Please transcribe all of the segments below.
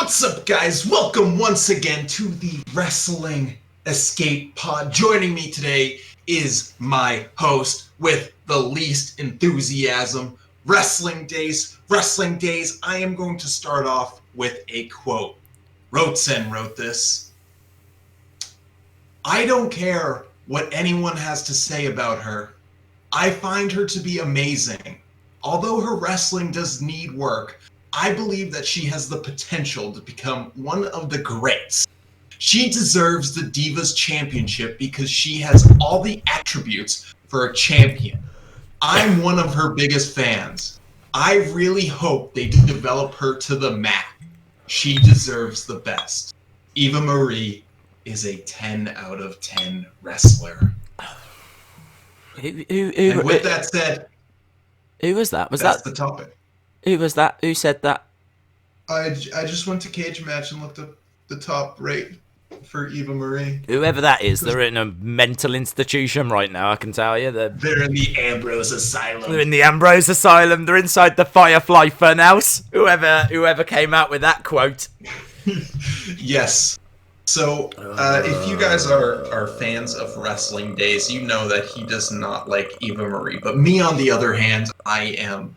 What's up, guys? Welcome once again to the Wrestling Escape Pod. Joining me today is my host with the least enthusiasm, Wrestling Days. Wrestling Days, I am going to start off with a quote. Rotzen wrote this. I don't care what anyone has to say about her. I find her to be amazing. Although her wrestling does need work, I believe that she has the potential to become one of the greats. She deserves the Divas Championship because she has all the attributes for a champion. I'm one of her biggest fans. I really hope they develop her to the max. She deserves the best. Eva Marie is a 10 out of 10 wrestler. And with that said, who was that? That's the topic. Who was that? Who said that? I just went to Cage Match and looked up the top rate for Eva Marie. Whoever that is, they're in a mental institution right now, I can tell you. They're in the Ambrose Asylum. They're in the Ambrose Asylum. They're inside the Firefly Funhouse. Whoever came out with that quote. Yes. So, if you guys are fans of Wrestling Days, you know that he does not like Eva Marie. But me, on the other hand, I am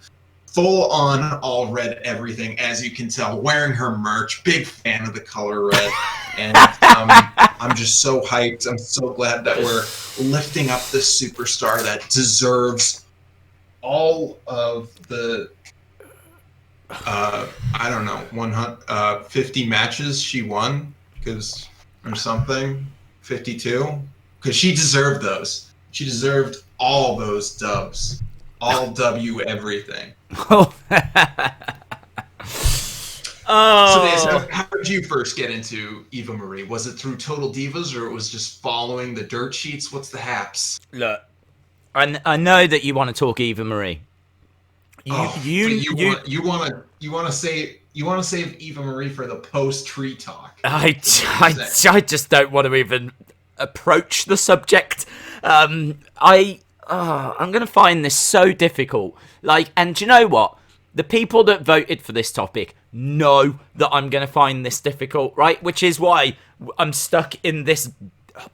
full on all red everything, as you can tell, wearing her merch, big fan of the color red, and I'm just so hyped. I'm so glad that we're lifting up this superstar that deserves all of the, 50 matches she won, or something, 52, because she deserved those. She deserved all those dubs. All W everything. Oh. So, how did you first get into Eva Marie? Was it through Total Divas, or it was just following the dirt sheets? What's the haps? Look, I know that you want to talk Eva Marie. You want to save Eva Marie for the post-tree talk. I just don't want to even approach the subject. I'm going to find this so difficult. And do you know what? The people that voted for this topic know that I'm going to find this difficult, right? Which is why I'm stuck in this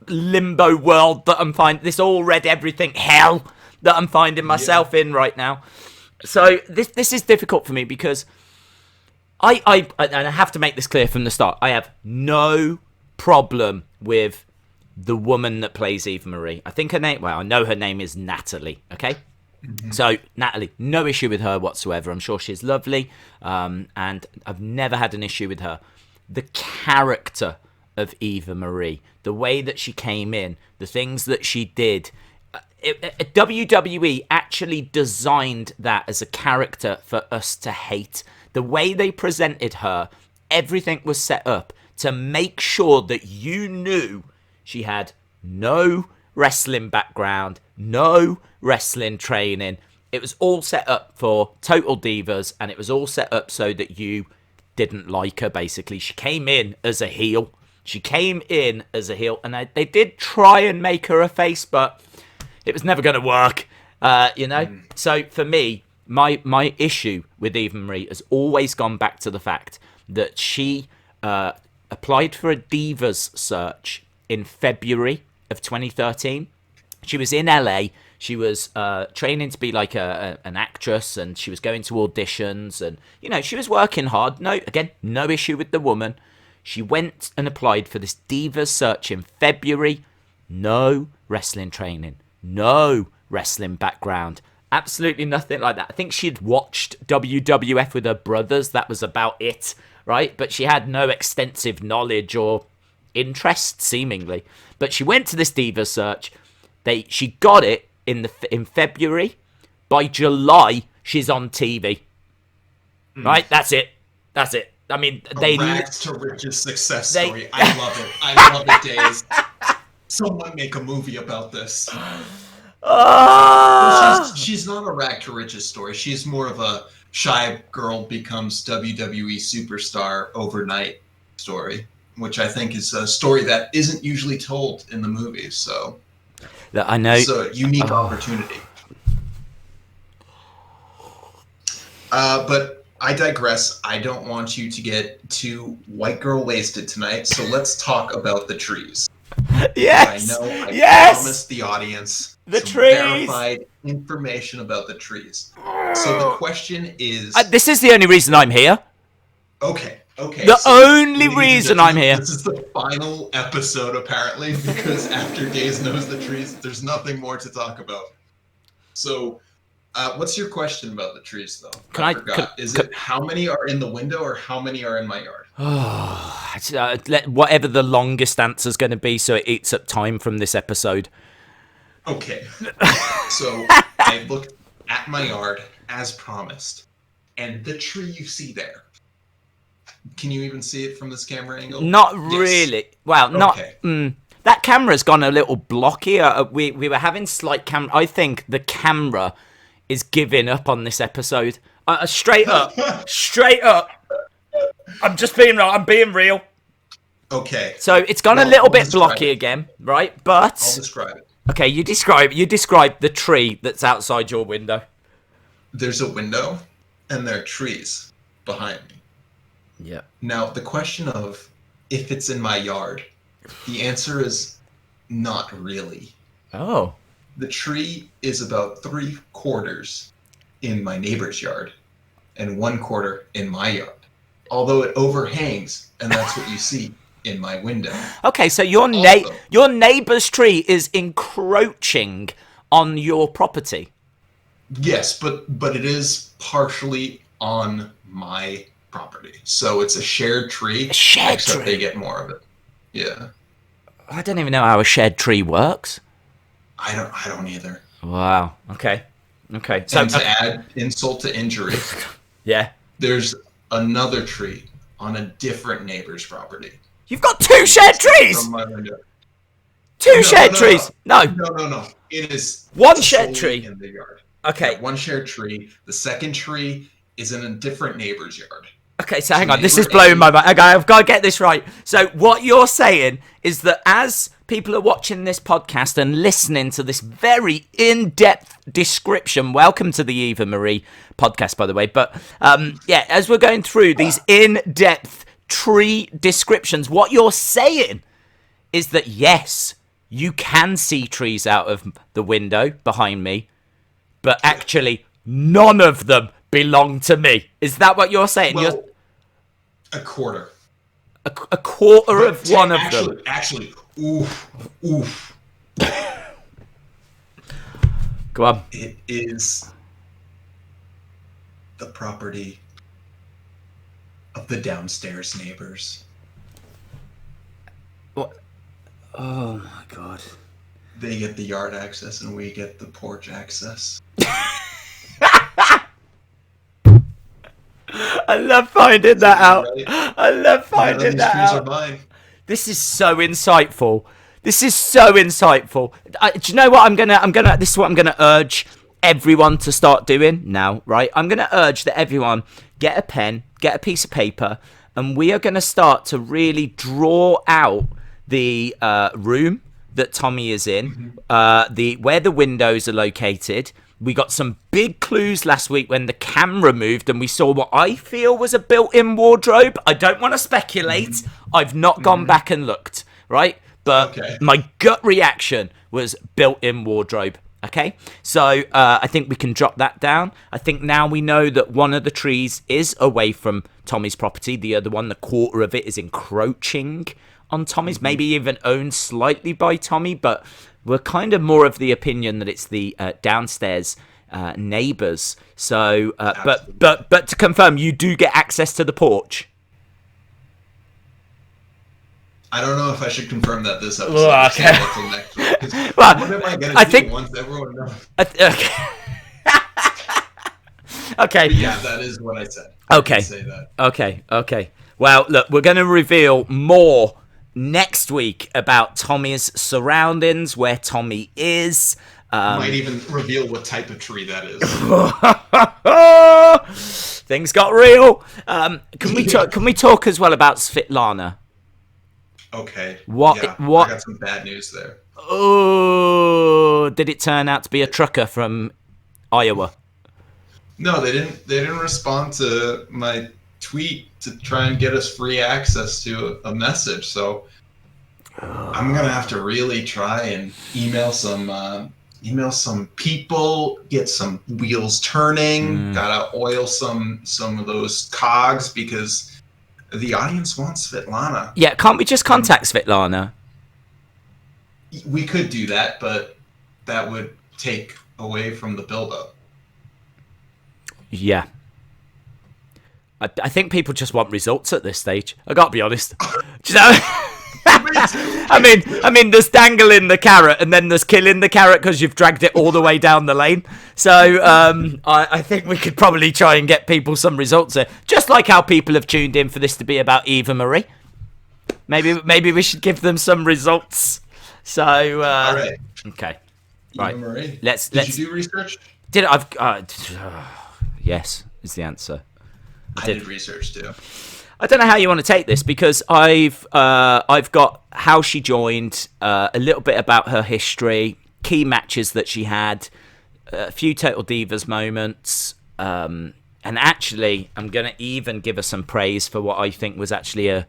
limbo world that I'm finding, this all red everything hell that I'm finding myself in right now. So this is difficult for me because and I have to make this clear from the start. I have no problem with the woman that plays Eva Marie. I think her name, I know her name is Natalie, okay? Mm-hmm. So, Natalie, no issue with her whatsoever. I'm sure she's lovely, and I've never had an issue with her. The character of Eva Marie, the way that she came in, the things that she did, WWE actually designed that as a character for us to hate. The way they presented her, everything was set up to make sure that you knew she had no wrestling background, no wrestling training. It was all set up for Total Divas, and it was all set up so that you didn't like her, basically. She came in as a heel. And they did try and make her a face, but it was never going to work, So for me, my issue with Eva Marie has always gone back to the fact that she applied for a Divas search in February of 2013. She was in LA. She was training to be like an actress, and she was going to auditions, and she was working hard. No issue with the woman. She went and applied for this Divas search in February. No wrestling training, no wrestling background, absolutely nothing like that. I think she'd watched WWF with her brothers. That was about it, right? But she had no extensive knowledge or interest, seemingly. But she went to this Divas search. She got it in February. By July, she's on TV. Right? That's it. I mean, rags to riches success story. I love it, Days. Someone make a movie about this. She's not a rag to riches story. She's more of a shy girl becomes WWE superstar overnight story, which I think is a story that isn't usually told in the movies. So I know it's a unique opportunity. But I digress. I don't want you to get too white girl wasted tonight, so let's talk about the trees. Yes. I know I yes. promised the audience The some trees. verified information about the trees. So the question is... this is the only reason I'm here. Okay. The only reason I'm here. This is the final episode, apparently, because after Gaze Knows the Trees, there's nothing more to talk about. So, what's your question about the trees, though? I forgot. Is it how many are in the window or how many are in my yard? Whatever the longest answer is going to be, so it eats up time from this episode. Okay. So, I looked at my yard, as promised, and the tree you see there. Can you even see it from this camera angle? Not really. Well, not. Okay. That camera's gone a little blocky. We were having slight camera. I think the camera is giving up on this episode. Straight up. I'm just being real. I'm being real. Okay. So it's gone a little bit blocky again, right? But I'll describe it. Okay, you describe the tree that's outside your window. There's a window, and there are trees behind me. Yeah. Now, the question of if it's in my yard, the answer is not really. Oh. The tree is about 3/4 in my neighbor's yard and 1/4 in my yard. Although it overhangs, and that's what you see in my window. Okay, so your neighbor's tree is encroaching on your property. Yes, but it is partially on my property. So it's a shared tree. Except they get more of it. Yeah. I don't even know how a shared tree works. I don't either. Wow. Okay. So and to add insult to injury, yeah, there's another tree on a different neighbor's property. You've got two shared trees. From my window. Two shared trees. No. It is one shared tree in the yard. Okay. Yeah, one shared tree. The second tree is in a different neighbor's yard. Okay, so hang on. This is blowing my mind. Okay, I've got to get this right. So what you're saying is that as people are watching this podcast and listening to this very in-depth description, welcome to the Eva Marie podcast, by the way. But as we're going through these in-depth tree descriptions, what you're saying is that yes, you can see trees out of the window behind me, but actually none of them belong to me. Is that what you're saying? Well, a quarter. A quarter of one of them. Actually, oof. Go on. It is the property of the downstairs neighbors. What? Oh my god. They get the yard access and we get the porch access. I love finding that out. I love finding that out. These trees are mine. This is so insightful. Do you know what this is what I'm gonna urge everyone to start doing now, right? I'm gonna urge that everyone get a pen, get a piece of paper, and we are gonna start to really draw out the room that Tommy is in, where the windows are located. We got some big clues last week when the camera moved and we saw what I feel was a built-in wardrobe. I don't want to speculate. I've not gone back and looked, right? But my gut reaction was built-in wardrobe, okay? So I think we can drop that down. I think now we know that one of the trees is away from Tommy's property. The other one, the quarter of it, is encroaching on Tommy's, maybe even owned slightly by Tommy, but we're kind of more of the opinion that it's the downstairs neighbours. So, but to confirm, you do get access to the porch. I don't know if I should confirm that this episode. Well, okay. Until next week, well, what am I going to do once everyone knows? Okay. Okay. But yeah, that is what I said. Okay. I say that. Okay. Well, look, we're going to reveal more next week about Tommy's surroundings, where Tommy is. Might even reveal what type of tree that is. Things got real. Can we talk as well about Svetlana? Okay. What? I got some bad news there. Oh, did it turn out to be a trucker from Iowa? No, they didn't. They didn't respond to my tweet to try and get us free access to a message. So I'm gonna have to really try and email some people, get some wheels turning. Gotta oil some of those cogs because the audience wants Svetlana. Yeah, can't we just contact Svetlana? We could do that, but that would take away from the build-up. Yeah. I think people just want results at this stage. I gotta be honest. Do you know? I mean, there's dangling the carrot, and then there's killing the carrot because you've dragged it all the way down the lane. So I think we could probably try and get people some results there, just like how people have tuned in for this to be about Eva Marie. Maybe we should give them some results. So all right, okay, Eva right. Marie. Let's you do research? Yes is the answer. I did research too. I don't know how you want to take this because I've got how she joined, a little bit about her history, key matches that she had, a few Total Divas moments, and actually I'm going to even give her some praise for what I think was actually a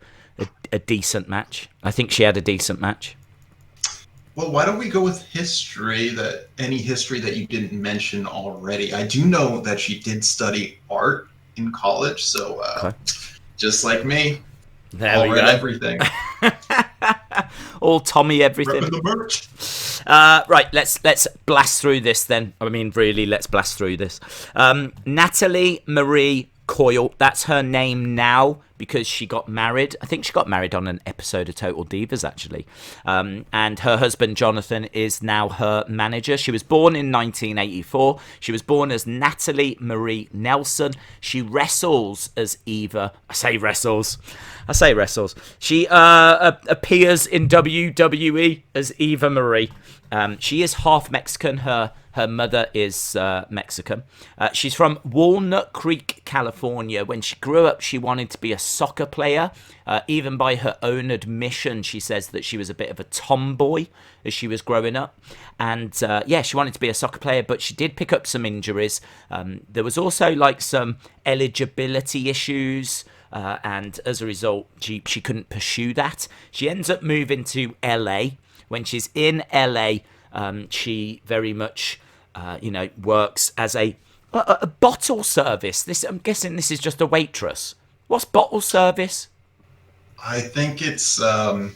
decent match. I think she had a decent match. Well, why don't we go with history? Any history that you didn't mention already? I do know that she did study art in college, so Okay. just like me, There all we read go. everything. All Tommy everything. Repping the merch. Right, let's blast through this then. I mean, really, let's blast through this. Natalie Marie Coyle, that's her name now because she got married. I think she got married on an episode of Total Divas, actually. And her husband, Jonathan, is now her manager. She was born in 1984. She was born as Natalie Marie Nelson. She wrestles as Eva. I say wrestles. She appears in WWE as Eva Marie. She is half Mexican. Her mother is Mexican. She's from Walnut Creek, California. When she grew up, she wanted to be a soccer player. Even by her own admission, she says that she was a bit of a tomboy as she was growing up. And she wanted to be a soccer player, but she did pick up some injuries. There was also like some eligibility issues. And as a result, she couldn't pursue that. She ends up moving to LA. When she's in LA, she very much, works as a bottle service. I'm guessing this is just a waitress. What's bottle service? I think it's a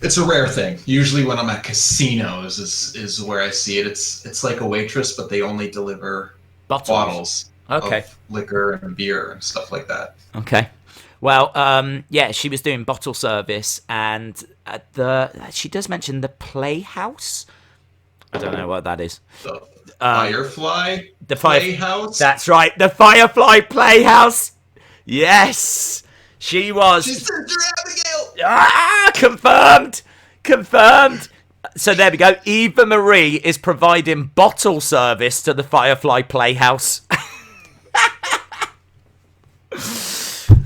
rare thing. Usually, when I'm at casinos, is where I see it. It's like a waitress, but they only deliver bottles of liquor and beer and stuff like that. Okay. Well, she was doing bottle service, and she does mention the Playhouse. I don't know what that is. The Firefly Playhouse? That's right, the Firefly Playhouse. Yes, she was. She's Sister Abigail. Confirmed. So there we go. Eva Marie is providing bottle service to the Firefly Playhouse.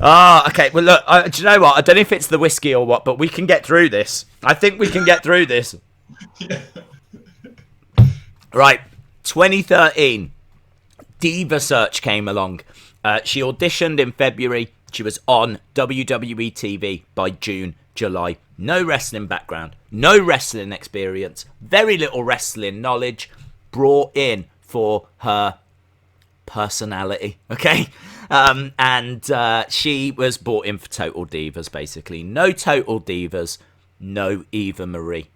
Okay. Well, look, do you know what? I don't know if it's the whiskey or what, but we can get through this. I think we can get through this. Yeah. Right. 2013. Diva Search came along. She auditioned in February. She was on WWE TV by June, July. No wrestling background. No wrestling experience. Very little wrestling knowledge. Brought in for her personality. Okay? She was brought in for Total Divas, basically. No Total Divas, no Eva Marie.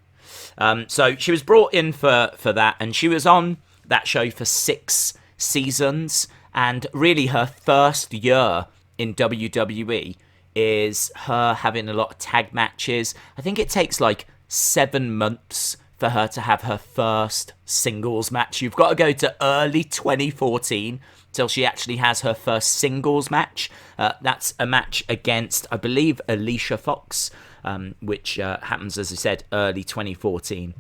So she was brought in for that, and she was on that show for 6 seasons. And really, her first year in WWE is her having a lot of tag matches. I think it takes like 7 months for her to have her first singles match. You've got to go to early 2014 till she actually has her first singles match. That's a match against, I believe, Alicia Fox, which happens, as I said, early 2014.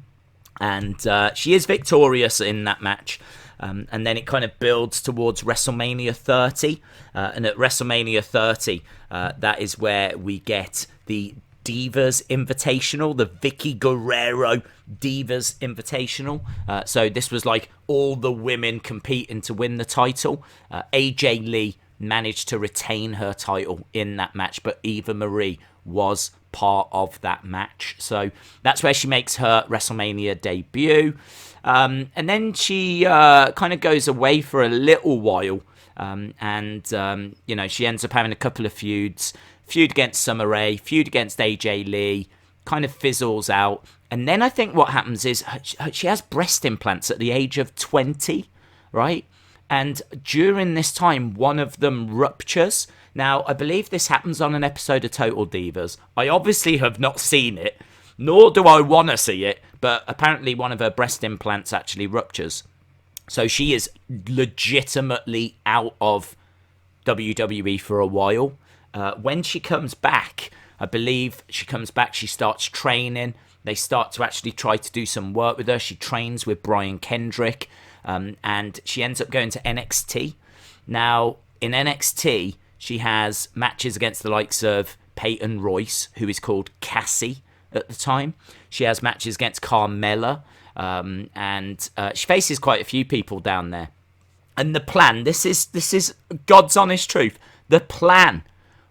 And she is victorious in that match. And then it kind of builds towards WrestleMania 30. And at WrestleMania 30, that is where we get the Divas Invitational, the Vicky Guerrero Divas Invitational. So this was like all the women competing to win the title. AJ Lee managed to retain her title in that match, but Eva Marie was part of that match. So that's where she makes her WrestleMania debut. And then she kind of goes away for a little while. She ends up having a couple of feuds. Feud against Summer Rae, feud against AJ Lee, kind of fizzles out. And then I think what happens is she has breast implants at the age of 20, right? And during this time, one of them ruptures. Now, I believe this happens on an episode of Total Divas. I obviously have not seen it, nor do I want to see it, but apparently one of her breast implants actually ruptures. So she is legitimately out of WWE for a while. When she comes back, I believe she comes back, she starts training. They start to actually try to do some work with her. She trains with Brian Kendrick, and she ends up going to NXT. Now, in NXT, she has matches against the likes of Peyton Royce, who is called Cassie at the time. She has matches against Carmella, and she faces quite a few people down there. And the plan, this is God's honest truth, the plan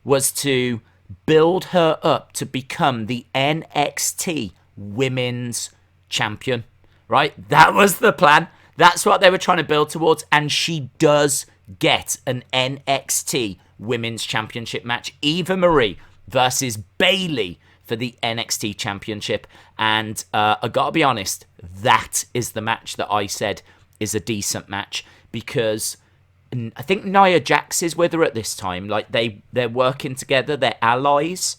was to build her up to become the NXT Women's Champion, right? That was the plan. That's what they were trying to build towards, and she does get an NXT Women's Championship match. Eva Marie versus Bayley for the NXT Championship, and I gotta be honest, that is the match that I said is a decent match, because I think Nia Jax is with her at this time. Like, they're working together, they're allies.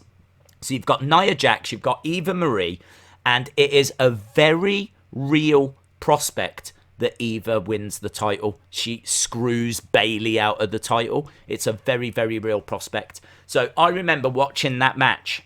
So you've got Nia Jax, you've got Eva Marie, and it is a very real prospect that Eva wins the title. She screws Bayley out of the title. It's a very, very real prospect. So I remember watching that match,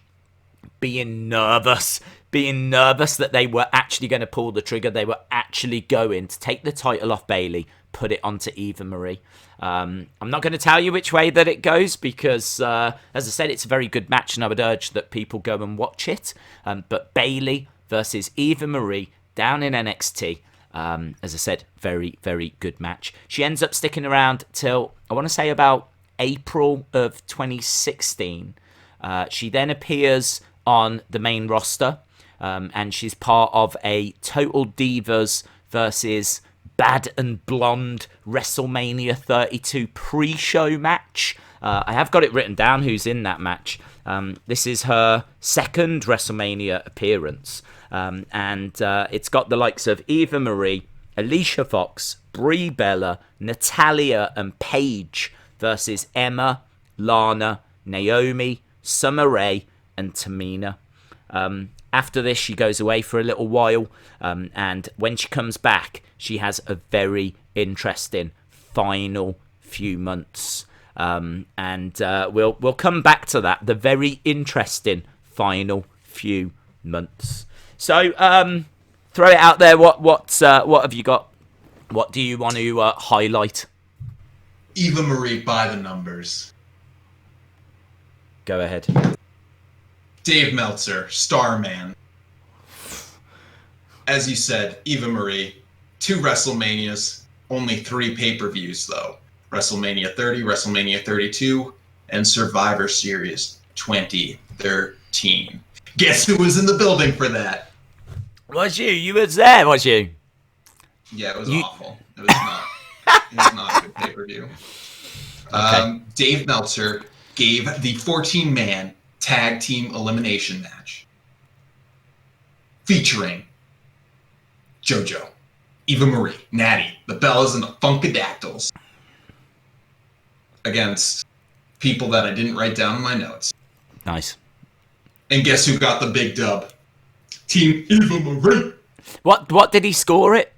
being nervous that they were actually going to pull the trigger. They were actually going to take the title off Bayley, put it onto Eva Marie. I'm not going to tell you which way that it goes, because, as I said, it's a very good match, and I would urge that people go and watch it. But Bayley versus Eva Marie down in NXT, as I said, very, very good match. She ends up sticking around till, I want to say, about April of 2016. She then appears on the main roster, and she's part of a Total Divas versus Bad and Blonde WrestleMania 32 pre-show match. I have got it written down who's in that match. This is her second WrestleMania appearance, and it's got the likes of Eva Marie, Alicia Fox, Brie Bella, Natalia and Paige versus Emma, Lana, Naomi, Summer Rae and Tamina. After this, she goes away for a little while, and when she comes back, she has a very interesting final few months. We'll come back to that, the very interesting final few months. So, throw it out there. What have you got? What do you want to highlight? Eva Marie by the numbers. Go ahead. Dave Meltzer, Starman. As you said, Eva Marie, 2 WrestleManias, only 3 pay-per-views though. WrestleMania 30, WrestleMania 32, and Survivor Series 2013. Guess who was in the building for that? Was you? You was there, was you? Yeah, it was awful. It was not. It was not a good pay-per-view. Okay. Dave Meltzer gave the 14-man tag team elimination match featuring JoJo, Eva Marie, Natty, the Bellas, and the Funkadactyls against people that I didn't write down in my notes. Nice. And guess who got the big dub? Team Eva Marie. What did he score it?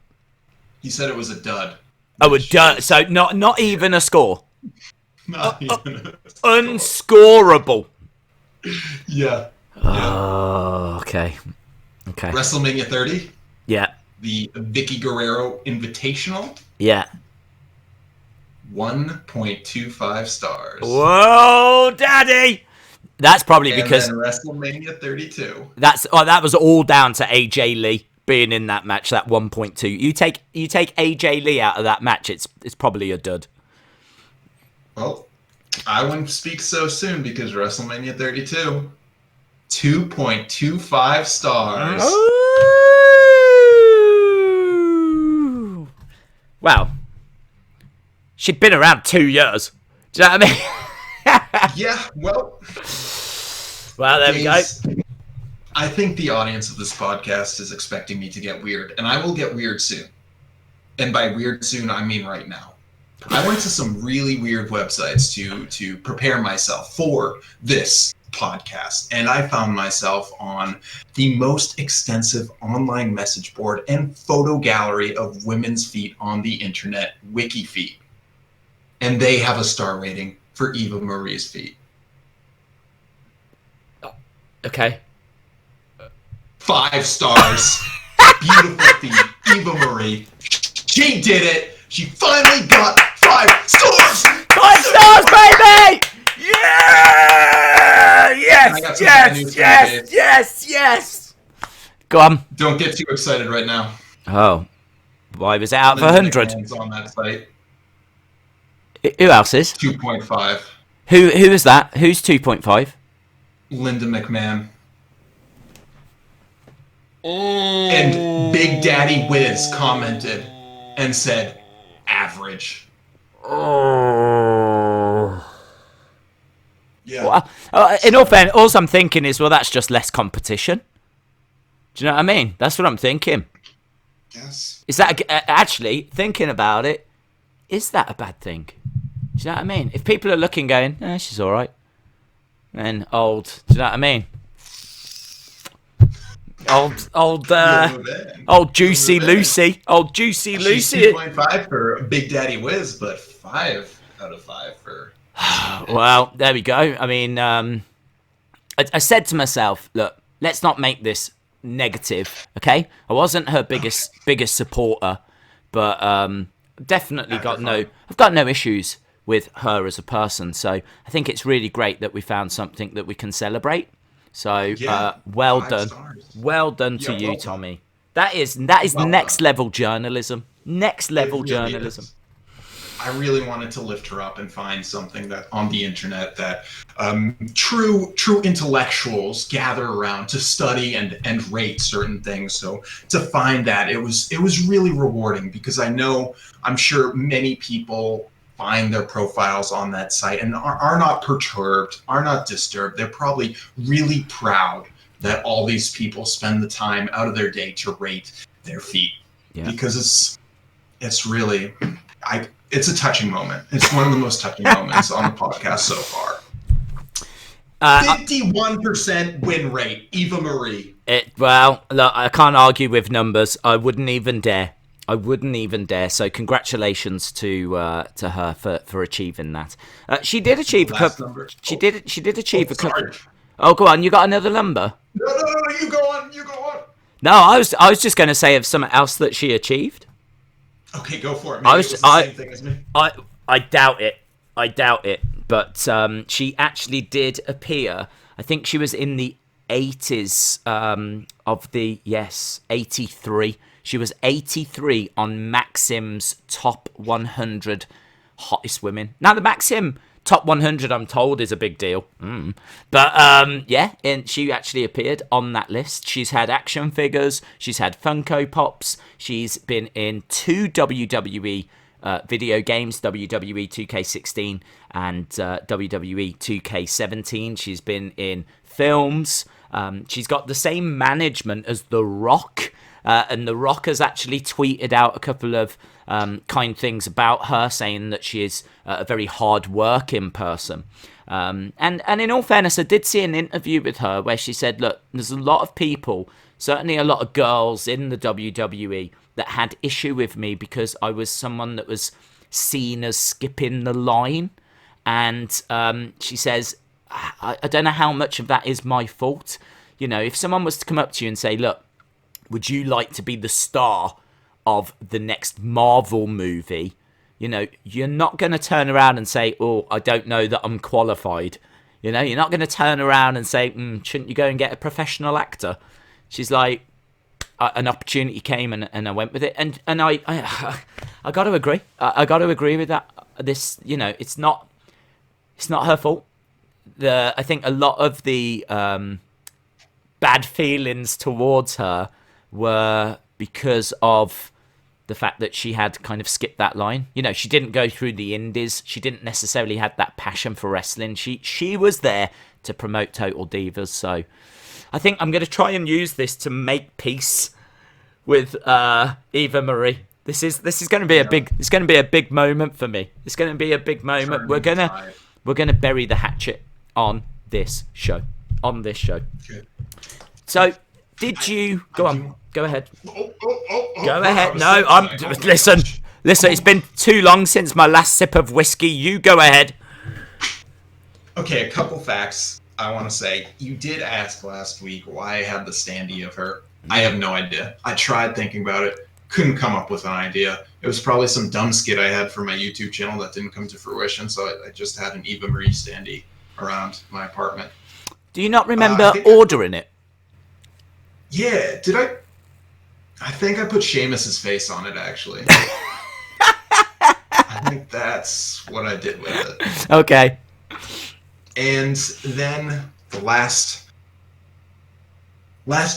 He said it was a dud. Oh, a dud. So not even a score. Not even a score. Unscorable. Yeah. Oh, okay. WrestleMania 30. Yeah. The Vicky Guerrero Invitational. Yeah. 1.25 stars. Whoa, Daddy! That's probably and because then WrestleMania 32. that was all down to AJ Lee being in that match, that 1.2. You take AJ Lee out of that match, it's probably a dud. Well, I wouldn't speak so soon because WrestleMania 32, 2.25 stars. Ooh. Well, she'd been around 2 years. Do you know what I mean? Yeah, well. Well, there we go. I think the audience of this podcast is expecting me to get weird, and I will get weird soon. And by weird soon, I mean right now. I went to some really weird websites to prepare myself for this podcast, and I found myself on the most extensive online message board and photo gallery of women's feet on the internet, WikiFeet. And they have a star rating for Eva Marie's feet. Okay. 5 stars. Beautiful feet. Eva Marie. She did it. She finally got 5 stars. 5 stars, baby! Yeah! Yes! Go on. Don't get too excited right now. Oh. Why was it out for 100? On that site. Who else is? 2.5. Who is that? Who's 2.5? Linda McMahon. And Big Daddy Wiz commented and said, average. Yeah. Well, in all fairness, all I'm thinking is, well, that's just less competition. Do you know what I mean? That's what I'm thinking. Yes. Is that actually thinking about it? Is that a bad thing? Do you know what I mean? If people are looking, going, she's all right, and old. Do you know what I mean? Old Juicy Lucy. Old Juicy Lucy. 2.5 for Big Daddy Wiz, but 5 out of 5 for. Well, there we go. I mean, I said to myself, look, let's not make this negative, okay? I wasn't her biggest supporter, but definitely I've got no issues with her as a person. So I think it's really great that we found something that we can celebrate. So well done. Stars. Well done to you, Tommy. That is next level journalism. Next level journalism. Is. I really wanted to lift her up and find something that on the internet that true intellectuals gather around to study and rate certain things. So to find that, it was really rewarding because I'm sure many people find their profiles on that site and are not perturbed, are not disturbed. They're probably really proud that all these people spend the time out of their day to rate their feet. Yeah. Because it's really it's a touching moment. It's one of the most touching moments on the podcast so far. 51% win rate, Eva Marie. Well, look, I can't argue with numbers. I wouldn't even dare. So congratulations to her for achieving that. She did achieve a couple. She did achieve a couple. Oh, go on. You got another number? No. You go on. No, I was just going to say of something else that she achieved. Okay, go for it. Maybe it was the same thing as me. I doubt it. But she actually did appear. I think she was in the 80s of the 83. She was 83 on Maxim's top 100 hottest women. Now, the Maxim top 100, I'm told, is a big deal. But, and she actually appeared on that list. She's had action figures. She's had Funko Pops. She's been in 2 WWE video games, WWE 2K16 and WWE 2K17. She's been in films. She's got the same management as The Rock. And The Rock has actually tweeted out a couple of kind things about her, saying that she is a very hard-working person. And in all fairness, I did see an interview with her where she said, look, there's a lot of people, certainly a lot of girls in the WWE that had issue with me because I was someone that was seen as skipping the line. And she says, I don't know how much of that is my fault. You know, if someone was to come up to you and say, look, would you like to be the star of the next Marvel movie? You know, you're not going to turn around and say, oh, I don't know that I'm qualified. You know, you're not going to turn around and say, shouldn't you go and get a professional actor? She's like, an opportunity came and I went with it. And I got to agree. I got to agree with that. This, you know, it's not her fault. I think a lot of the bad feelings towards her were because of the fact that she had kind of skipped that line. You know, she didn't go through the indies. She didn't necessarily have that passion for wrestling. She was there to promote Total Divas. So I think I'm going to try and use this to make peace with Eva Marie. This is going to be it's going to be a big moment for me. It's going to be a big moment. We're going to bury the hatchet on this show. Okay. So, did you go on? Go ahead. Go ahead. No, listen. It's been too long since my last sip of whiskey. You go ahead. Okay, a couple facts I want to say. You did ask last week why I had the standee of her. I have no idea. I tried thinking about it. Couldn't come up with an idea. It was probably some dumb skit I had for my YouTube channel that didn't come to fruition, so I just had an Eva Marie standee around my apartment. Do you not remember ordering it? Yeah, did I? I think I put Sheamus's face on it, actually. I think that's what I did with it. Okay. And then the last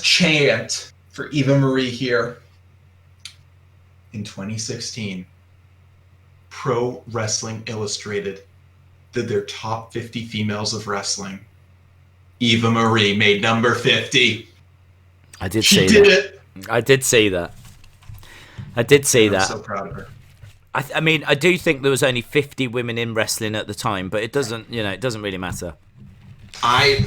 chant for Eva Marie here. In 2016, Pro Wrestling Illustrated did their top 50 females of wrestling. Eva Marie made number 50. I did see that. She did it. I did see that. I'm so proud of her. I mean, I do think there was only 50 women in wrestling at the time, but it doesn't really matter. I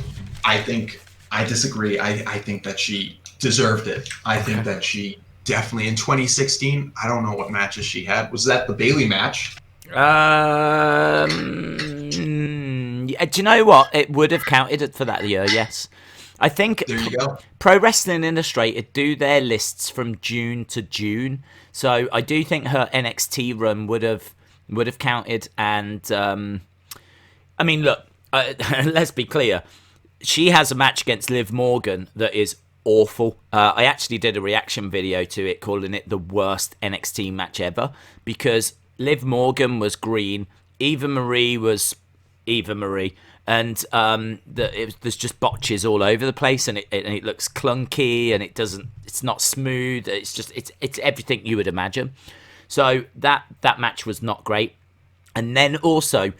disagree. I think that she deserved it. I think that she definitely in 2016. I don't know what matches she had. Was that the Bayley match? Yeah, do you know what? It would have counted for that year. Yes. I think there you go. Pro Wrestling Illustrated do their lists from June to June, so I do think her NXT run would have counted. And I mean, look, let's be clear. She has a match against Liv Morgan that is awful. I actually did a reaction video to it, calling it the worst NXT match ever, because Liv Morgan was green, Eva Marie was Eva Marie. And there's just botches all over the place, and it looks clunky, and it's not smooth. It's everything you would imagine. So that match was not great. And then also,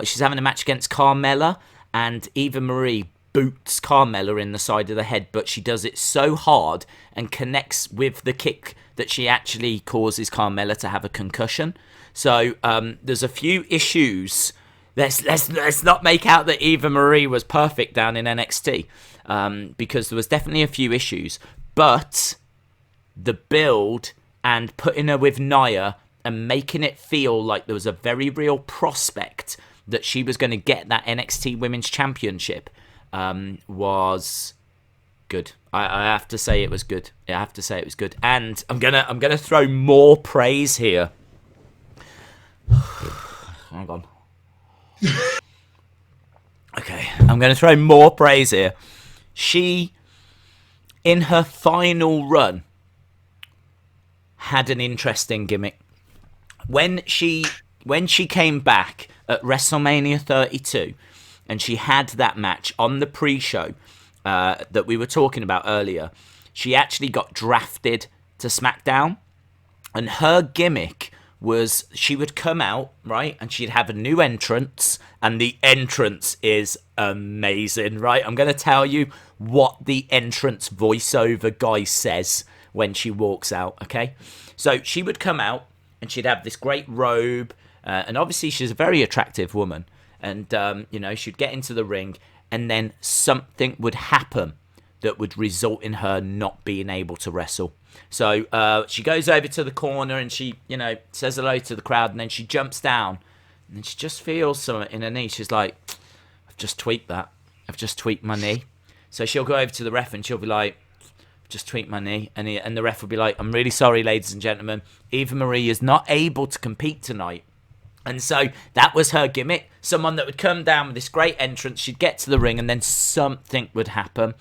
she's having a match against Carmella, and Eva Marie boots Carmella in the side of the head, but she does it so hard and connects with the kick that she actually causes Carmella to have a concussion. So there's a few issues. Let's not make out that Eva Marie was perfect down in NXT, because there was definitely a few issues. But the build and putting her with Nia and making it feel like there was a very real prospect that she was going to get that NXT Women's Championship was good. I have to say it was good. And I'm gonna throw more praise here. Hang on. Okay, I'm going to throw more praise here. She, in her final run, had an interesting gimmick. When she came back at WrestleMania 32, and she had that match on the pre-show that we were talking about earlier, she actually got drafted to SmackDown, and her gimmick was she would come out, right, and she'd have a new entrance, and the entrance is amazing, right? I'm going to tell you what the entrance voiceover guy says when she walks out, okay? So she would come out, and she'd have this great robe, and obviously she's a very attractive woman, and, she'd get into the ring, and then something would happen that would result in her not being able to wrestle. So she goes over to the corner and she, says hello to the crowd, and then she jumps down and she just feels something in her knee. She's like, I've just tweaked that. I've just tweaked my knee. So she'll go over to the ref and she'll be like, I've just tweaked my knee. And the ref will be like, I'm really sorry, ladies and gentlemen. Eva Marie is not able to compete tonight And so that was her gimmick. Someone that would come down with this great entrance, she'd get to the ring, and then something would happen.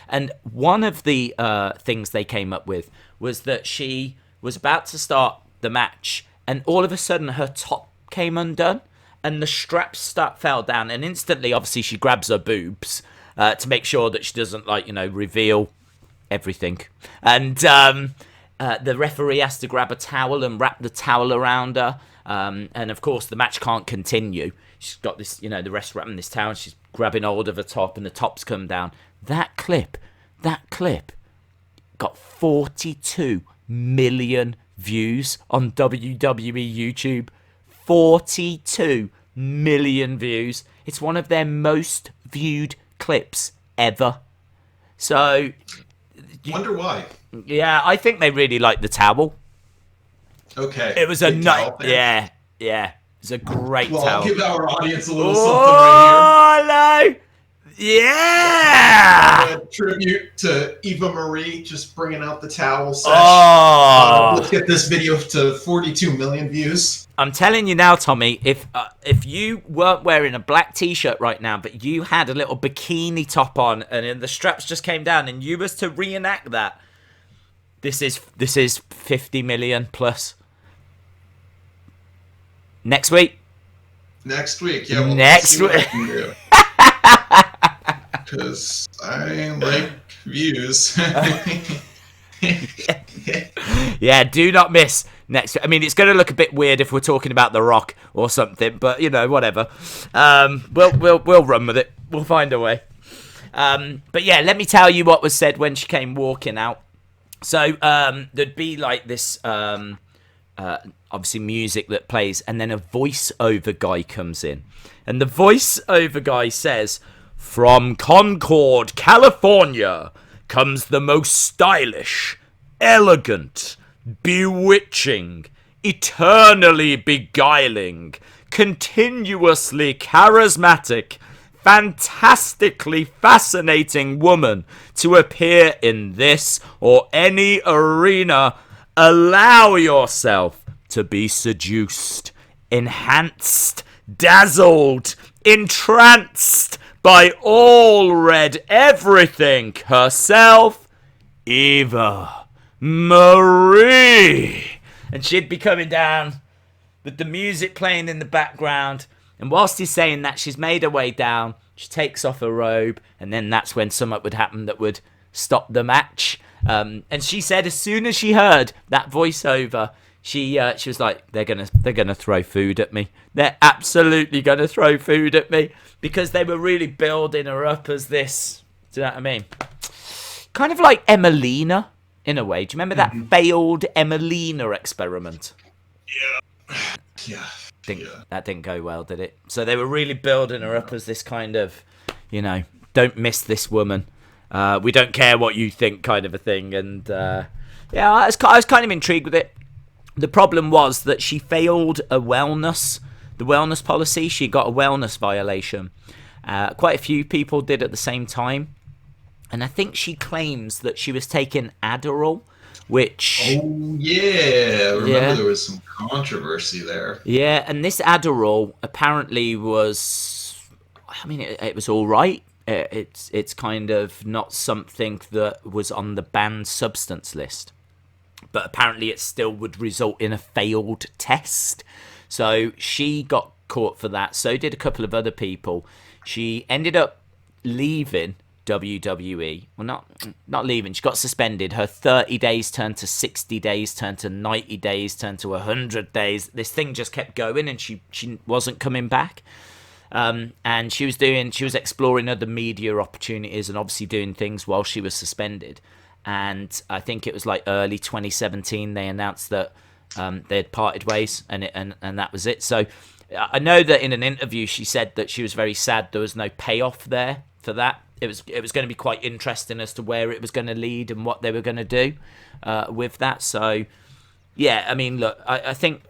And one of the things they came up with was that she was about to start the match, and all of a sudden her top came undone, and the straps fell down, and instantly, obviously, she grabs her boobs to make sure that she doesn't, reveal everything. And the referee has to grab a towel and wrap the towel around her. And of course, the match can't continue. She's got this, the rest wrapping this towel, and she's grabbing hold of her top, and the top's come down. That clip got 42 million views on WWE YouTube. 42 million views. It's one of their most viewed clips ever. So, wonder why. Yeah, I think they really liked the towel. Okay. It was a nut. Yeah. It was a great towel. I'll give our audience a little something right here. Hello. Yeah. A tribute to Eva Marie just bringing out the towel sesh. Let's get this video to 42 million views. I'm telling you now, Tommy, if you weren't wearing a black t-shirt right now, but you had a little bikini top on, and then the straps just came down, and you was to reenact that, this is 50 million plus. Next week, yeah. We'll next week. Because I like views. Yeah, do not miss next. I mean, it's going to look a bit weird if we're talking about The Rock or something, but whatever. We'll run with it. We'll find a way. But yeah, let me tell you what was said when she came walking out. So there'd be like this, obviously music that plays, and then a voiceover guy comes in, and the voiceover guy says, "From Concord, California, comes the most stylish, elegant, bewitching, eternally beguiling, continuously charismatic, fantastically fascinating woman to appear in this or any arena. Allow yourself to be seduced, enhanced, dazzled, entranced by all red everything herself, Eva Marie." And she'd be coming down with the music playing in the background. And whilst he's saying that, she's made her way down. She takes off her robe, and then that's when something would happen that would stop the match. And she said as soon as she heard that voiceover, she was like, they're gonna throw food at me. They're absolutely gonna throw food at me, because they were really building her up as this. Do you know what I mean? Kind of like Emelina in a way. Do you remember that failed Emelina experiment? Yeah. That didn't go well, did it? So they were really building her up as this kind of, don't miss this woman. We don't care what you think kind of a thing. And I was kind of intrigued with it. The problem was that she failed the wellness policy. She got a wellness violation. Quite a few people did at the same time. And I think she claims that she was taking Adderall, which... Oh, yeah. There was some controversy there. Yeah, and this Adderall apparently was... I mean, it was all right. It's kind of not something that was on the banned substance list. But apparently it still would result in a failed test. So she got caught for that. So did a couple of other people. She ended up leaving WWE. Well, not leaving. She got suspended. Her 30 days turned to 60 days, turned to 90 days, turned to 100 days. This thing just kept going, and she wasn't coming back. And she was exploring other media opportunities and obviously doing things while she was suspended. And I think it was like early 2017 they announced that they had parted ways, and that was it. So I know that in an interview she said that she was very sad there was no payoff there for that. It was going to be quite interesting as to where it was going to lead and what they were going to do with that. So yeah, I mean, look, I think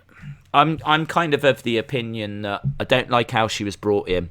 I'm kind of the opinion that I don't like how she was brought in.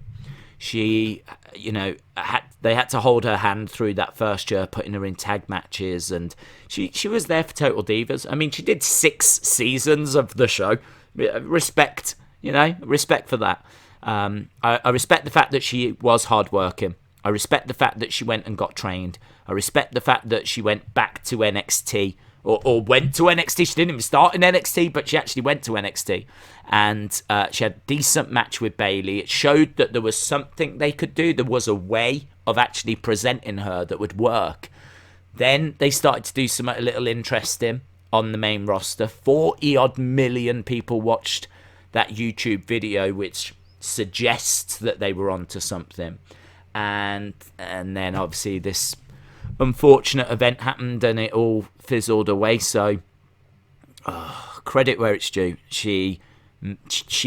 She, they had to hold her hand through that first year, putting her in tag matches, and she was there for Total Divas. I mean, she did 6 seasons of the show. Respect, You know, respect for that. I respect the fact that she was hardworking. I respect the fact that she went and got trained. I respect the fact that she went back to NXT or went to NXT. She didn't even start in NXT, but she actually went to NXT. And she had a decent match with Bayley. It showed that there was something they could do. There was a way of actually presenting her that would work. Then they started to do something a little interesting on the main roster. 40-odd million people watched that YouTube video, which suggests that they were onto something. And then obviously this unfortunate event happened and it all fizzled away. So credit where it's due. She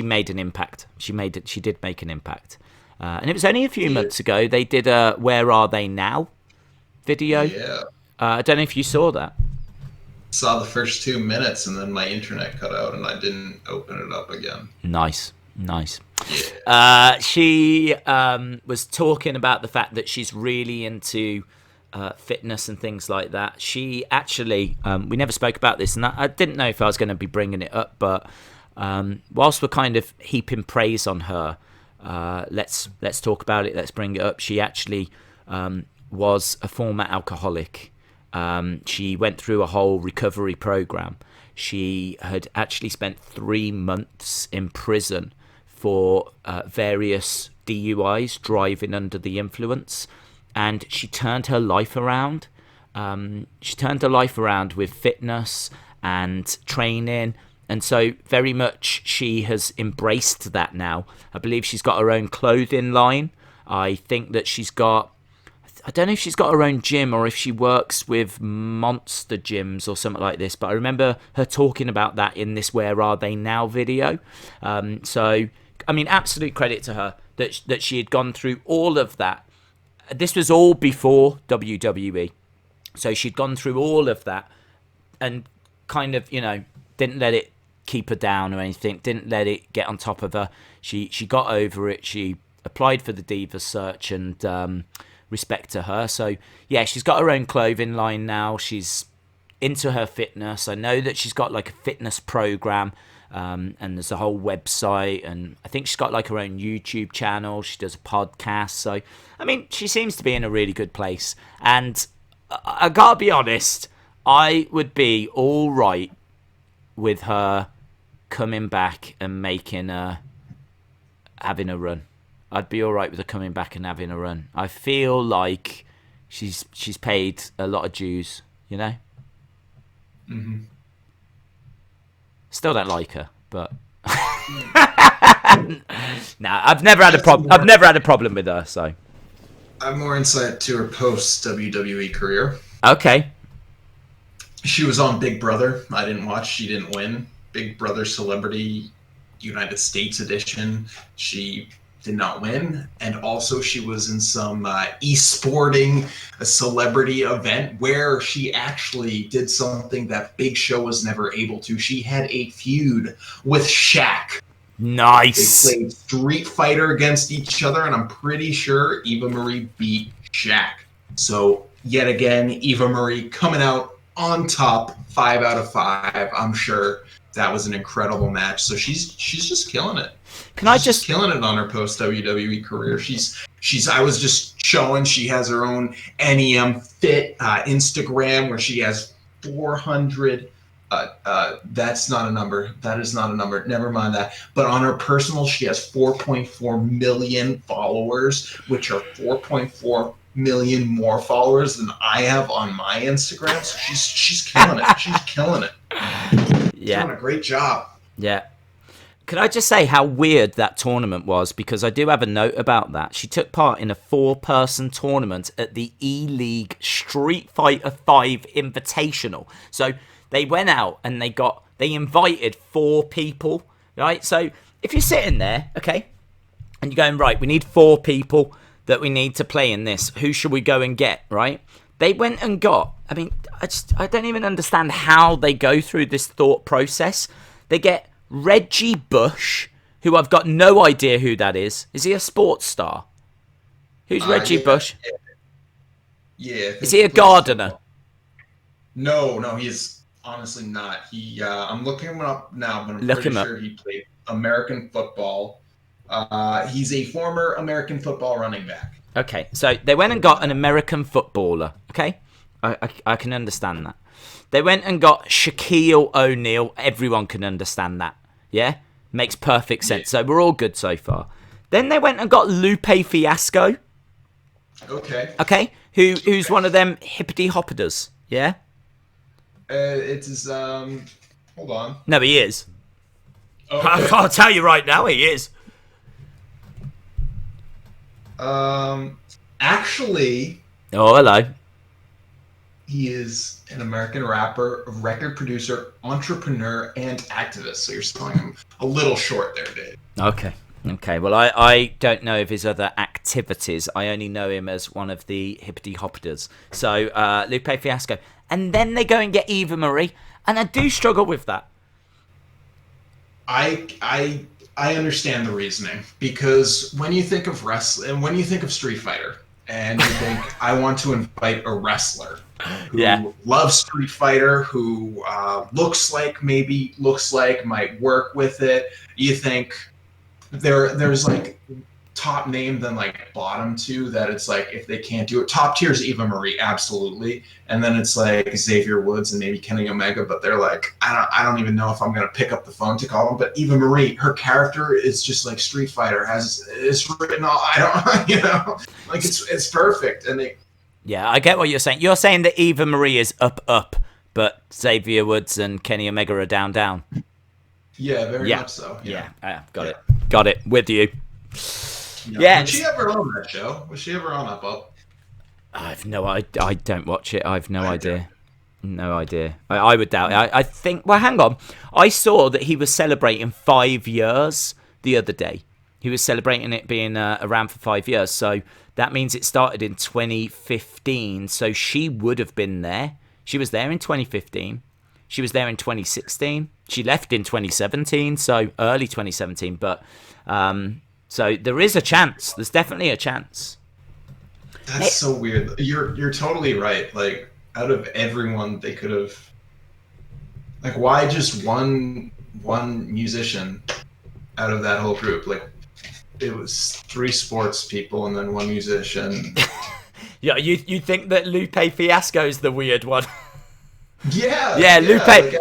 made an impact. She did make an impact. And it was only a few months ago they did a "Where Are They Now" video. Yeah. I don't know if you saw that. Saw the first 2 minutes and then my internet cut out and I didn't open it up again. Nice. Yeah. She was talking about the fact that she's really into fitness and things like that. She actually, we never spoke about this, and I didn't know if I was going to be bringing it up, but whilst we're kind of heaping praise on her, let's talk about it. Let's bring it up. She actually was a former alcoholic. She went through a whole recovery program. She had actually spent 3 months in prison for various DUIs, driving under the influence, and she turned her life around. She turned her life around with fitness and training, and so very much she has embraced that now. I believe she's got her own clothing line. I think that I don't know if she's got her own gym or if she works with monster gyms or something like this, but I remember her talking about that in this "Where Are They Now" video. So, I mean, absolute credit to her that she had gone through all of that. This was all before WWE. So she'd gone through all of that and kind of, you know, didn't let it keep her down or anything, didn't let it get on top of her. She got over it. She applied for the Divas search, and respect to her. So yeah, she's got her own clothing line now. She's into her fitness. I know that she's got like a fitness program, and there's a whole website, and I think she's got like her own YouTube channel. She does a podcast. So I mean, she seems to be in a really good place, and I gotta be honest, I would be all right with her coming back and having a run. I'd be all right with her coming back and having a run. I feel like she's paid a lot of dues, you know? Mm-hmm. Still don't like her, but nah, I've never had a problem. I've never had a problem with her, so. I have more insight to her post WWE career. Okay. She was on Big Brother. I didn't watch. She didn't win. Big Brother Celebrity United States edition. She did not win, and also she was in some e-sporting a celebrity event where she actually did something that Big Show was never able to. She had a feud with Shaq. Nice. They played Street Fighter against each other, and I'm pretty sure Eva Marie beat Shaq. So yet again, Eva Marie coming out on top, 5 out of 5. I'm sure that was an incredible match. So she's just killing it. She's just killing it on her post WWE career. I was just showing she has her own NEM Fit Instagram where she has 400. That's not a number. That is not a number. Never mind that. But on her personal, she has 4.4 million followers, which are 4.4 million more followers than I have on my Instagram. So she's killing it. She's killing it. Yeah, doing a great job. Yeah. Can I just say how weird that tournament was? Because I do have a note about that. She took part in a 4-person tournament at the E-League Street Fighter 5 Invitational. So they went out and they invited 4 people, right? So if you're sitting there, okay, and you're going, right, we need 4 people that we need to play in this. Who should we go and get, right? They went and got, I mean, I don't even understand how they go through this thought process. They get Reggie Bush, who I've got no idea who that is. Is he a sports star? Who's Reggie Bush? Yeah. Is he a gardener? No, he's honestly not. I'm looking him up now, but I'm pretty sure he played American football. He's a former American football running back. Okay, so they went and got an American footballer, okay? I can understand that. They went and got Shaquille O'Neal. Everyone can understand that, yeah? Makes perfect sense. So we're all good so far. Then they went and got Lupe Fiasco. Okay, who's one of them hippity hoppers, yeah? It's hold on. No, he is. Okay. I'll tell you right now, he is. Actually... Oh, hello. He is an American rapper, record producer, entrepreneur, and activist. So you're selling him a little short there, Dave. Okay. Well, I don't know of his other activities. I only know him as one of the hippity hoppers. So Lupe Fiasco. And then they go and get Eva Marie. And I do struggle with that. I understand the reasoning, because when you think of wrestling, when you think of Street Fighter, and you think, I want to invite a wrestler who loves Street Fighter, who looks like, might work with it, you think there's like top name, then like bottom two, that it's like, if they can't do it, top tier is Eva Marie, absolutely, and then it's like Xavier Woods and maybe Kenny Omega, but they're like, I don't even know if I'm gonna pick up the phone to call them. But Eva Marie, her character is just like Street Fighter, it's written all, I don't like, it's perfect. And they, yeah, I get what you're saying. You're saying that Eva Marie is up, but Xavier Woods and Kenny Omega are down. Yeah, very much so. Yeah, got it with you. Yeah. Was she ever on that show? Was she ever on Up Up? I don't watch it. I have no idea. No idea. I would doubt it. I think... Well, hang on. I saw that he was celebrating 5 years the other day. He was celebrating it being around for 5 years. So that means it started in 2015. So she would have been there. She was there in 2015. She was there in 2016. She left in 2017. So early 2017. But... so there is a chance. There's definitely a chance. That's so weird. You're totally right. Like, out of everyone, they could have... Like, why just one musician out of that whole group? Like, it was 3 sports people and then 1 musician. Yeah, you think that Lupe Fiasco is the weird one? Yeah.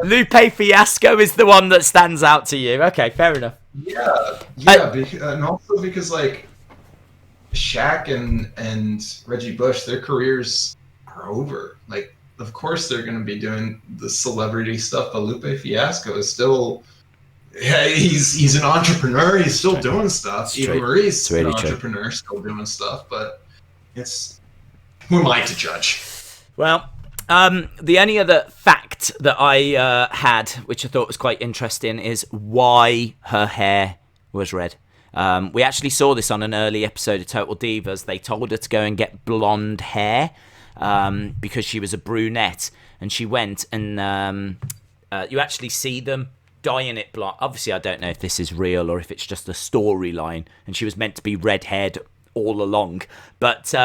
Lupe Fiasco is the one that stands out to you. Okay, fair enough. Yeah, and also because like Shaq and Reggie Bush, their careers are over. Like, of course they're going to be doing the celebrity stuff, but Lupe Fiasco is still, he's an entrepreneur. He's still doing stuff. Eva Marie's an entrepreneur, still doing stuff. But who am I to judge? Well. The only other fact that I had, which I thought was quite interesting, is why her hair was red. We actually saw this on an early episode of Total Divas. They told her to go and get blonde hair because she was a brunette, and she went and you actually see them dyeing it blonde. Obviously, I don't know if this is real or if it's just a storyline, and she was meant to be red-haired all along, but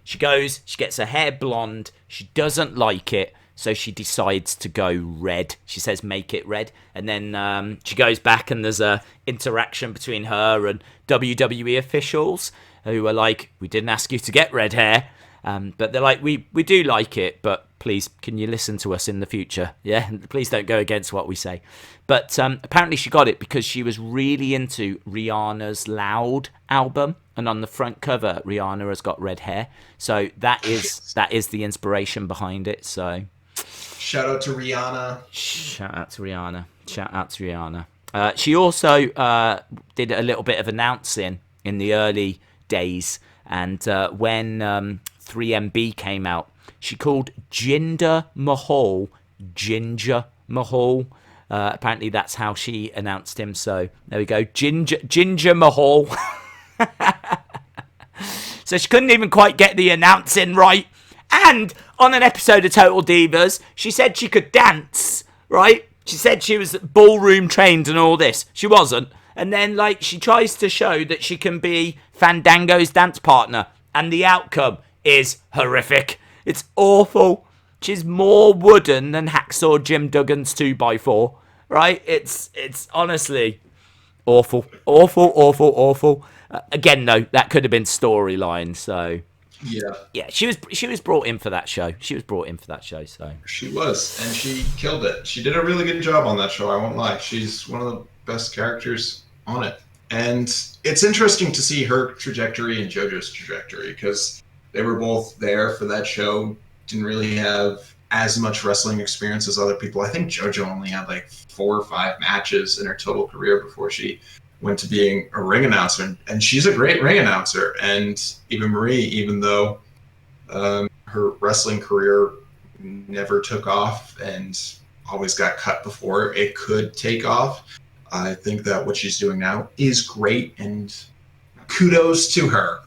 she gets her hair blonde. She doesn't like it, so she decides to go red. She says make it red, and then she goes back, and there's a interaction between her and WWE officials who are like, we didn't ask you to get red hair, but they're like, we do like it, but please, can you listen to us in the future? Yeah, please don't go against what we say. But apparently she got it because she was really into Rihanna's Loud album, and on the front cover, Rihanna has got red hair. So that is the inspiration behind it. So shout out to Rihanna. She also did a little bit of announcing in the early days, and when 3MB came out, she called Jinder Mahal Ginger Mahal. Apparently that's how she announced him. So there we go, Ginger Mahal. So she couldn't even quite get the announcing right. And on an episode of Total Divas, she said she could dance, right? She said she was ballroom trained and all this. She wasn't. And then, like, she tries to show that she can be Fandango's dance partner, and the outcome is horrific. It's awful. She's more wooden than Hacksaw Jim Duggan's 2x4, right? It's honestly, Awful, awful, awful, awful. Again, though, that could have been storyline. So yeah, she was brought in for that show. So She was, and she killed it. She did a really good job on that show. I won't lie. She's one of the best characters on it. And it's interesting to see her trajectory and JoJo's trajectory, because they were both there for that show. Didn't really have as much wrestling experience as other people. I think JoJo only had like 4 or 5 matches in her total career before she went to being a ring announcer. And she's a great ring announcer. And Eva Marie, even though her wrestling career never took off and always got cut before it could take off, I think that what she's doing now is great, and kudos to her.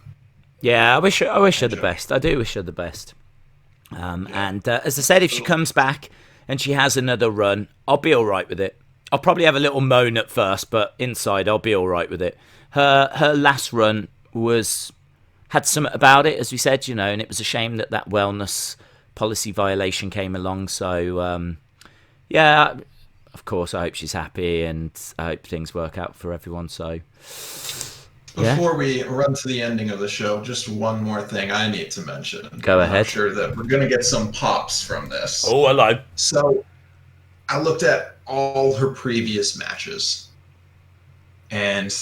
Yeah, I wish her the best. I do wish her the best. And as I said, if she comes back and she has another run, I'll be all right with it. I'll probably have a little moan at first, but inside I'll be all right with it. Her last run had something about it, as we said, and it was a shame that wellness policy violation came along. So yeah, of course, I hope she's happy, and I hope things work out for everyone. So before we run to the ending of the show, just one more thing I need to mention. Go ahead. I'm sure that we're going to get some pops from this. Oh, hello. So I looked at all her previous matches and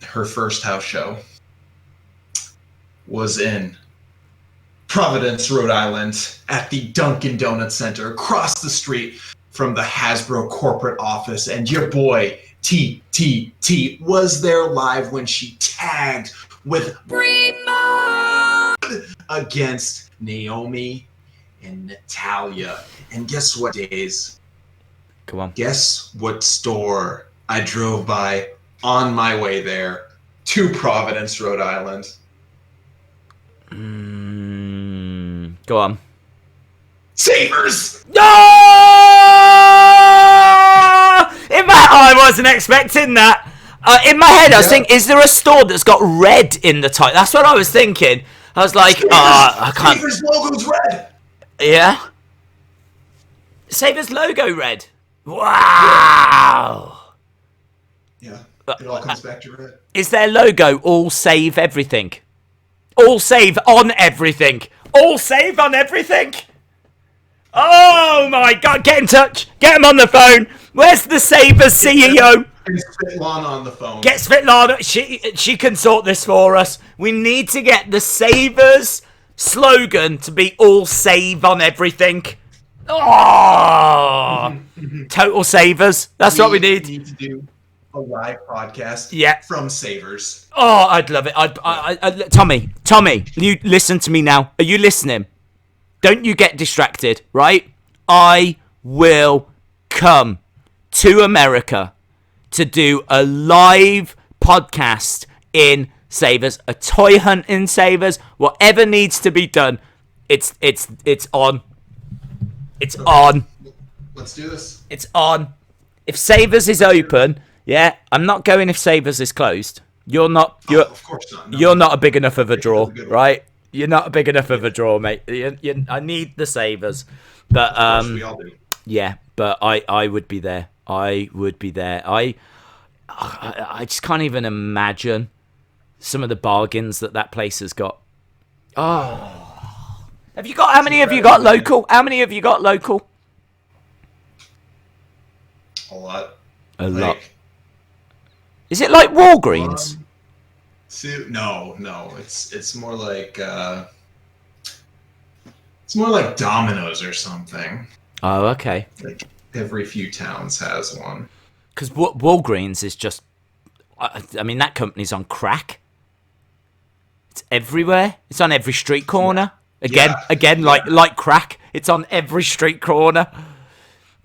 her first house show was in Providence, Rhode Island, at the Dunkin' Donuts Center across the street from the Hasbro corporate office, and your boy TTT was there live when she tagged with Primo against Naomi and Natalia. And guess what, Days? Come on. Guess what store I drove by on my way there to Providence, Rhode Island? Go on. Savers! No! I wasn't expecting that. In my head, I was thinking, is there a store that's got red in the title? That's what I was thinking. I was like, I can't. Savers logo's red. Yeah. Savers logo red. Wow. Yeah. It all comes back to red. Is their logo all save everything? All save on everything. All save on everything. Oh my God! Get in touch. Get him on the phone. Where's the Sabres CEO? Get Svetlana on the phone. Get Svetlana. She can sort this for us. We need to get the Sabres slogan to be all save on everything. Oh, total Sabres. That's what we need. We need to do a live podcast. Yeah. From Savers. Oh, I'd love it. Tommy, you listen to me now. Are you listening? Don't you get distracted, right? I will come to America to do a live podcast in Savers, a toy hunt in Savers, whatever needs to be done. It's on. It's on. Let's do this. It's on. If Savers is open, yeah, I'm not going if Savers is closed. You're not. Of course not. No. You're not a big enough of a draw, right? You're not big enough of a draw, mate. I need the Savers, but we all do. Yeah, but I would be there. I would be there. I just can't even imagine some of the bargains that place has got. Oh, have you got? How many have you got local? How many have you got local? A lot. A lot. Is it like Walgreens? No. It's more like Domino's or something. Oh, okay. Like every few towns has one. Because Walgreens is just, I mean, that company's on crack. It's everywhere. It's on every street corner. Again, like crack. It's on every street corner.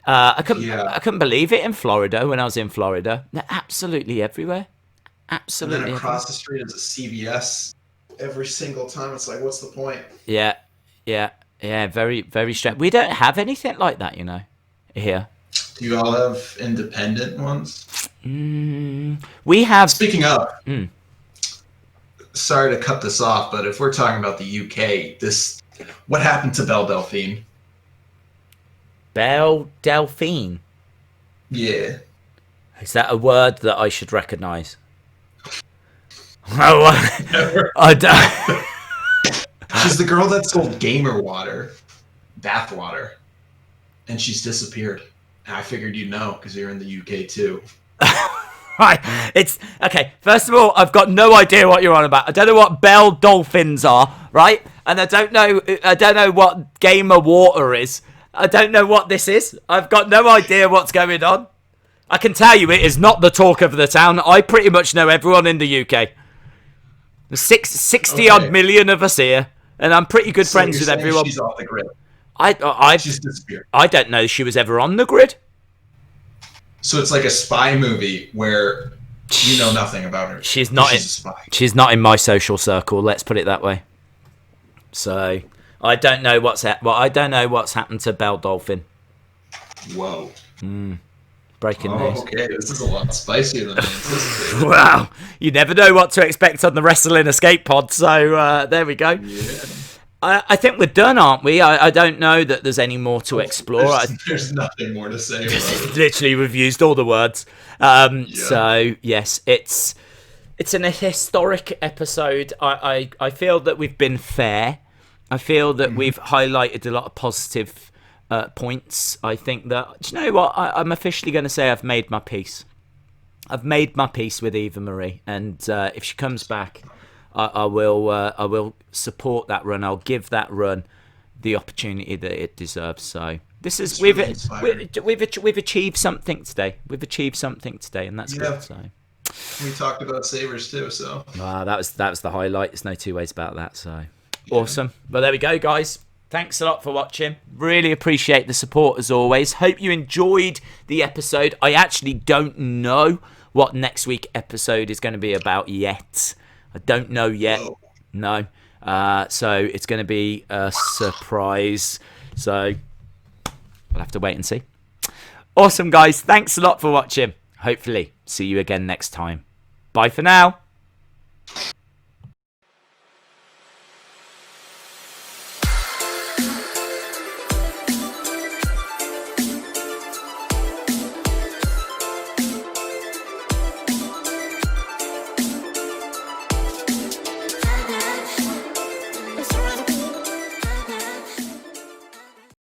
I couldn't believe it in Florida when I was in Florida. They're absolutely everywhere. Absolutely. And then across the street is a CVS. Every single time, it's like, what's the point? Yeah. Very, very strange. We don't have anything like that, here. Do you all have independent ones? We have. Speaking of, sorry to cut this off, but if we're talking about the UK, what happened to Belle Delphine? Belle Delphine? Yeah. Is that a word that I should recognise? I don't. She's the girl that sold gamer water, bath water, and she's disappeared. And I figured you'd know because you're in the UK too. Right, it's okay. First of all, I've got no idea what you're on about. I don't know what bell dolphins are, right? And I don't know what gamer water is. I don't know what this is. I've got no idea what's going on. I can tell you it is not the talk of the town. I pretty much know everyone in the UK. There's 60 odd million of us here, and I'm pretty good friends with everyone. She's off the grid. She's disappeared. I don't know she was ever on the grid. So it's like a spy movie where you know nothing about her. She's a spy. She's not in my social circle. Let's put it that way. So I don't know what's happened to Belle Dolphin. Whoa. Breaking news. Okay, this is a lot spicier than I anticipated. Wow, you never know what to expect on the Wrestling Escape Pod. So there we go. Yeah. I think we're done, aren't we? I don't know that there's any more to explore. There's nothing more to say about it. Literally, we've used all the words. So, yes, it's an historic episode. I feel that we've been fair. I feel that we've highlighted a lot of positive points. I think that, do you know what? I'm officially going to say I've made my peace. I've made my peace with Eva Marie. And if she comes back, I will support that run. I'll give that run the opportunity that it deserves. So this is we've achieved something today. We've achieved something today, and that's good. So we talked about Sabres too. So that was the highlight. There's no two ways about that. So awesome. Well, there we go, guys. Thanks a lot for watching. Really appreciate the support as always. Hope you enjoyed the episode. I actually don't know what next week's episode is going to be about yet. I don't know yet. Whoa. No. So it's going to be a surprise. So we'll have to wait and see. Awesome, guys. Thanks a lot for watching. Hopefully see you again next time. Bye for now.